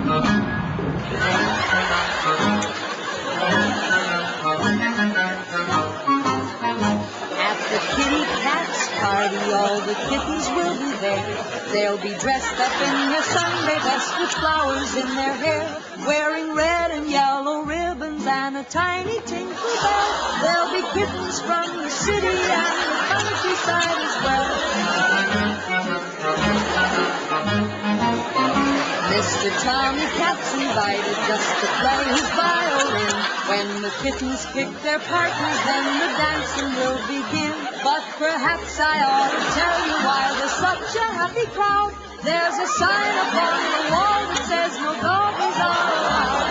At the kitty cat's party, all the kittens will be there. They'll be dressed up in their Sunday best with flowers in their hair, wearing red and yellow ribbons and a tiny tinkle bell. There'll be kittens from the city and the countryside as well. Mr. Tommy Cat's invited just to play his violin. When the kittens pick their partners, then the dancing will begin. But perhaps I ought to tell you why there's such a happy crowd. There's a sign up on the wall that says no doggies are allowed.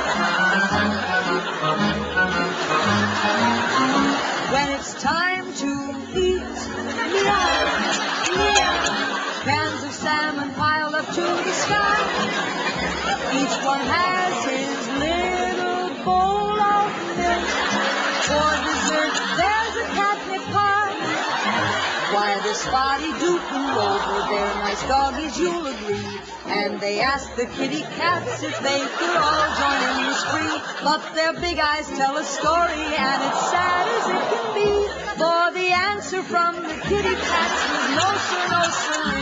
When it's time to eat, meow, meow, cans of salmon piled up to the sky. Each one has his little bowl of milk. For dessert, there's a catnip pie. Why, the spotty duke and rover, they're nice doggies, you'll agree. And they asked the kitty cats if they could all join in the spree. But their big eyes tell a story, and it's sad as it can be. For the answer from the kitty cats was no sir, no sir.